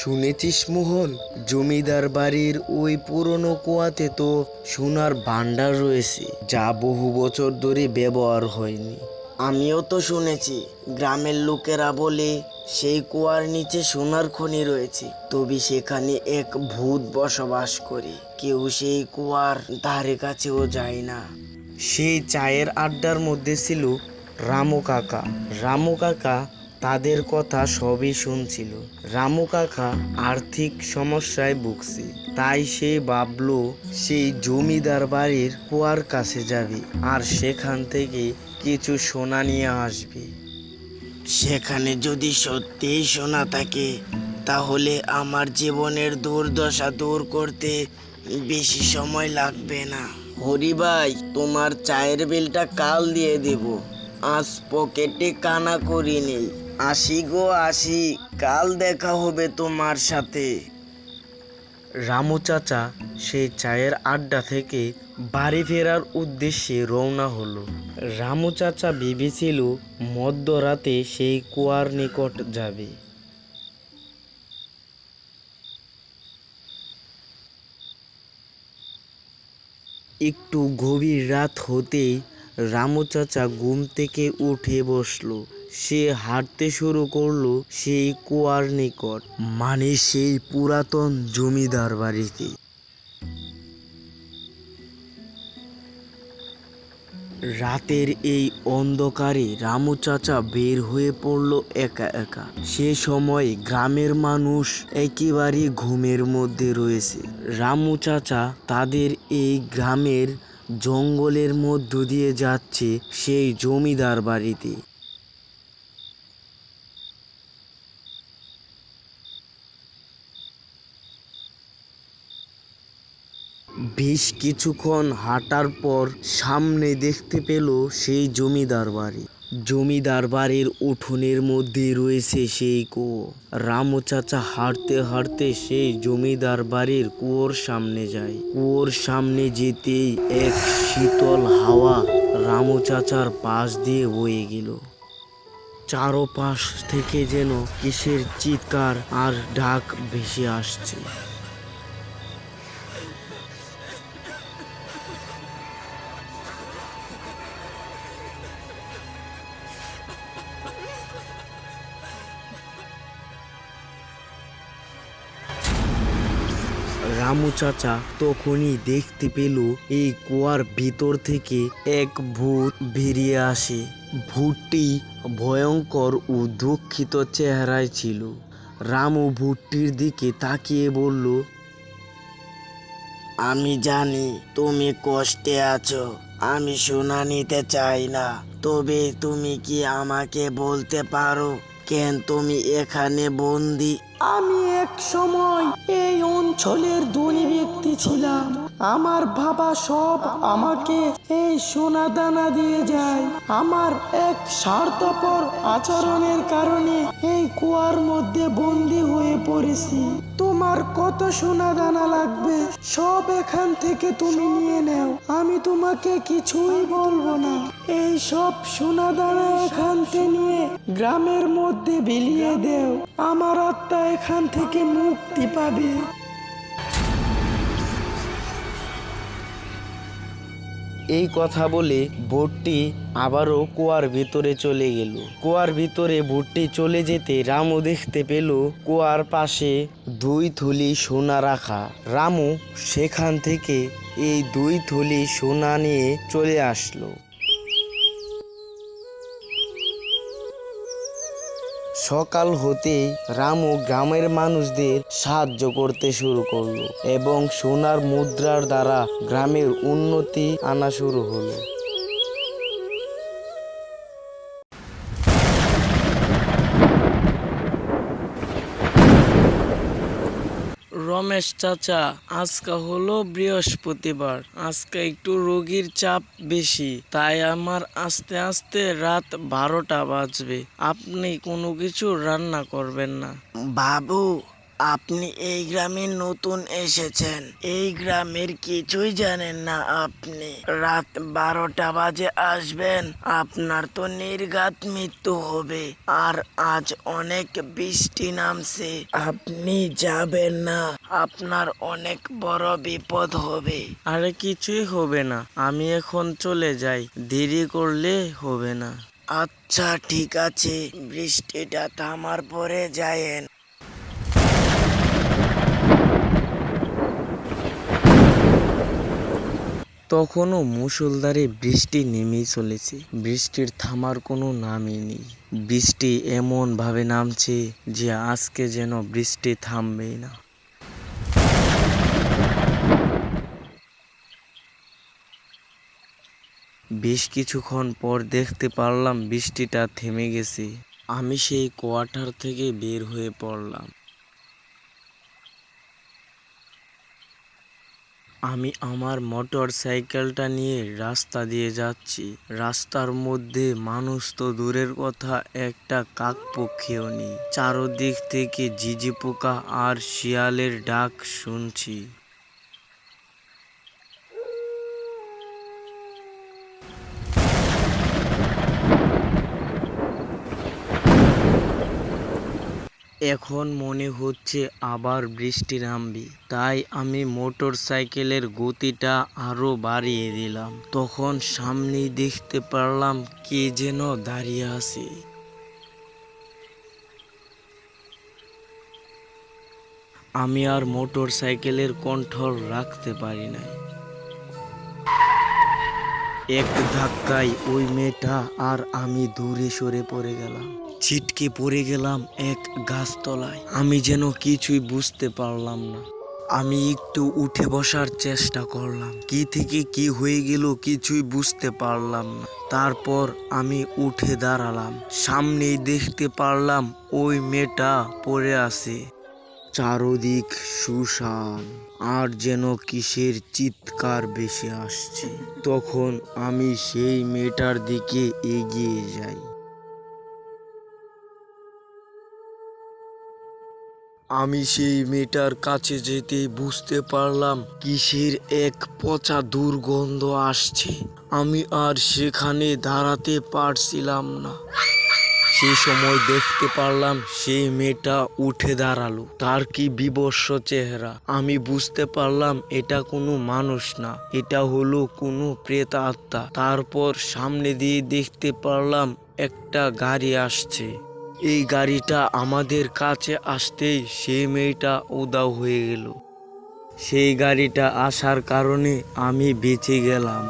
শুনেছিস মোহন, জমিদার বাড়ির ওই পুরনো কুয়াতে তো সোনার ভান্ডার রয়েছে, যা বহু বছর ধরে ব্যবহার হয়নি। আমিও তো শুনেছি, গ্রামের লোকেরা বলে সেই কুয়ার নিচে সোনার খনি রয়েছে, তবে সেখানে এক ভূত বসবাস করে। কেউ সেই কুয়ার ধারে কাছেও যায় না। সেই চায়ের আড্ডার মধ্যে ছিল রামু কাকা। রামু কাকা তাদের কথা সবই শুনছিল। রামু কাকা আর্থিক সমস্যায় ভুগছে, তাই সে ভাবলো সেই জমিদার বাড়ির কুয়ার কাছে যাবে আর সেখান থেকে কিছু সোনা নিয়ে আসবে। সেখানে যদি সত্যিই সোনা থাকে, তাহলে আমার জীবনের দুর্দশা দূর করতে বেশি সময় লাগবে না। হরি ভাই, তোমার চায়ের বিলটা কাল দিয়ে দেব, আজ পকেটে কানা করি নেই। আসি গো আসি, কাল দেখা হবে তোমার সাথে। রামু চাচা সেই চায়ের আড্ডা থেকে বাড়ি ফেরার উদ্দেশ্যে রওনা হলো। রামু চাচা ভেবেছিল মধ্যরাতে সেই কুয়ার নিকট যাবে। একটু গভীর রাত হতেই রামু চাচা ঘুম থেকে উঠে বসলো। সে হাঁটতে শুরু করলো সেই কুয়ার নিকট, মানে সেই পুরাতন জমিদার বাড়িতে। রাতের এই অন্ধকারে রামু চাচা বের হয়ে পড়ল একা একা। সে সময় গ্রামের মানুষ একেবারে ঘুমের মধ্যে রয়েছে। রামু চাচা তাদের এই গ্রামের জঙ্গলের মধ্য দিয়ে যাচ্ছে সেই জমিদার বাড়িতে। বেশ কিছুক্ষণ হাঁটার পর সামনে দেখতে পেল সেই জমিদার বাড়ি। জমিদার বাড়ির উঠোনের মধ্যে রয়েছে সেই কুয়ো। রামু চাচা হাঁটতে হাঁটতে সেই জমিদার বাড়ির কুয়োর সামনে যায়। কুয়োর সামনে যেতেই এক শীতল হাওয়া রামু চাচার পাশ দিয়ে বয়ে গেল। চারপাশ থেকে যেন কিসের চিৎকার আর ডাক ভেসে আসছে। রামু চাচা তখনই দেখতে পেল এই কুয়ার ভিতর থেকে এক ভূত বেরিয়ে আসে। ভূতটি ভয়ঙ্কর ও দুঃখিত চেহারায় ছিল। রামু ভূতটির দিকে তাকিয়ে বলল, আমি জানি তুমি কষ্টে আছো, আমি সোনা নিতে চাই না, তবে তুমি কি আমাকে বলতে পারো কেন তুমি এখানে বন্দি? আমি এক সময় এই অঞ্চলের ধনী ব্যক্তি ছিলাম। আমার বাবা সব আমাকে এই সোনা দানা দিয়ে যায়। আমার এক স্বার্থপর আচরণের কারণে এই কুয়ার মধ্যে বন্দি হয়ে পড়েছি। তোমার কত সোনা দানা লাগবে সব এখান থেকে তুমি নিয়ে নাও, আমি তোমাকে কিছুই বলবো না। এই সব সোনা দানা এখান থেকে নিয়ে গ্রামের মধ্যে বিলিয়ে দেও, আমার আত্মা এখান থেকে মুক্তি পাবে। এই কথা বলে ভূতটি আবারও কুয়ার ভিতরে চলে গেল। কুয়ার ভিতরে ভূতটি চলে যেতে রামু দেখতে পেল কুয়ার পাশে 2 থলি সোনা রাখা। রামু সেখান থেকে এই 2 থলি সোনা নিয়ে চলে আসলো। সকাল হতেই রামু গ্রামের মানুষদের সাহায্য করতে শুরু করলো এবং সোনার মুদ্রার দ্বারা গ্রামের উন্নতি আনা শুরু হলো। রমেশ চাচা, আজকে হলো বৃহস্পতিবার, আজকে একটু রোগীর চাপ বেশি, তাই আমার আস্তে আস্তে রাত 12টা বাজবে। আপনি কোনো কিছু রান্না করবেন না। বাবু, আপনি এই গ্রামে নতুন এসেছেন, এই গ্রামের কিছুই জানেন না। আপনি রাত 12টা বাজে আসবেন, আপনার তো নির্ঘাত মৃত্যু হবে। আর আজ অনেক বৃষ্টি নামছে, আপনি যাবেন না, আপনার অনেক বড় বিপদ হবে। আরে কিছুই হবে না, আমি এখন চলে যাই, দেরি করলে হবে না। আচ্ছা ঠিক আছে, বৃষ্টিটা থামার পরে যায়েন। তখনও মুষলধারে বৃষ্টি নেমেই চলেছে, বৃষ্টির থামার কোনো নামই নেই। বৃষ্টি এমন ভাবে নামছে যে আজকে যেন বৃষ্টি থামবেই না। বেশ কিছুক্ষণ পর দেখতে পারলাম বৃষ্টিটা থেমে গেছে। আমি সেই কোয়ার্টার থেকে বের হয়ে পড়লাম। আমি আমার মোটর সাইকেলটা নিয়ে রাস্তা দিয়ে যাচ্ছি। রাস্তার মধ্যে মানুষ তো দূরের কথা, একটা কাকপক্ষীও নেই। চারদিক থেকে ঝিঁঝি পোকা আর শিয়ালের ডাক শুনছি। এখন মনে হচ্ছে আবার বৃষ্টি নামবে, তাই আমি মোটর সাইকেলের গতিটা আরো বাড়িয়ে দিলাম। তখন সামনেই দেখতে পারলাম কে যেন দাঁড়িয়ে আছে। আমি আর মোটর সাইকেলের কন্ট্রোল রাখতে পারি নাই। এক ধাক্কায় ওই মেয়েটা আর আমি দূরে সরে পড়ে গেলাম। ছিটকে পড়ে গেলাম এক গাছতলায়। আমি যেন কিছুই বুঝতে পারলাম না। আমি একটু উঠে বসার চেষ্টা করলাম, কি থেকে কি হয়ে গেল কিছুই বুঝতে পারলাম না। তারপর আমি উঠে দাঁড়ালাম, সামনেই দেখতে পারলাম ওই মেয়েটা পড়ে আছে। চারদিক শুনশান, আর যেন কিসের চিৎকার ভেসে আসছে। তখন আমি সেই মেয়েটার দিকে এগিয়ে যাই। আমি সেই মেয়েটার কাছে যেতে বুঝতে পারলাম কিসের এক পচা দুর্গন্ধ আসছে। আমি আর সেখানে দাঁড়াতে পারছিলাম না। সেই সময় দেখতে পারলাম সেই মেয়েটা উঠে দাঁড়ালো। তার কি বিবস্ত্র চেহারা! আমি বুঝতে পারলাম এটা কোনো মানুষ না, এটা হলো কোনো প্রেত আত্মা। তারপর সামনে দিয়ে দেখতে পারলাম একটা গাড়ি আসছে। এই গাড়িটা আমাদের কাছে আসতেই সেই মেয়েটা উধাও হয়ে গেল। সেই গাড়িটা আসার কারণে আমি বেঁচে গেলাম।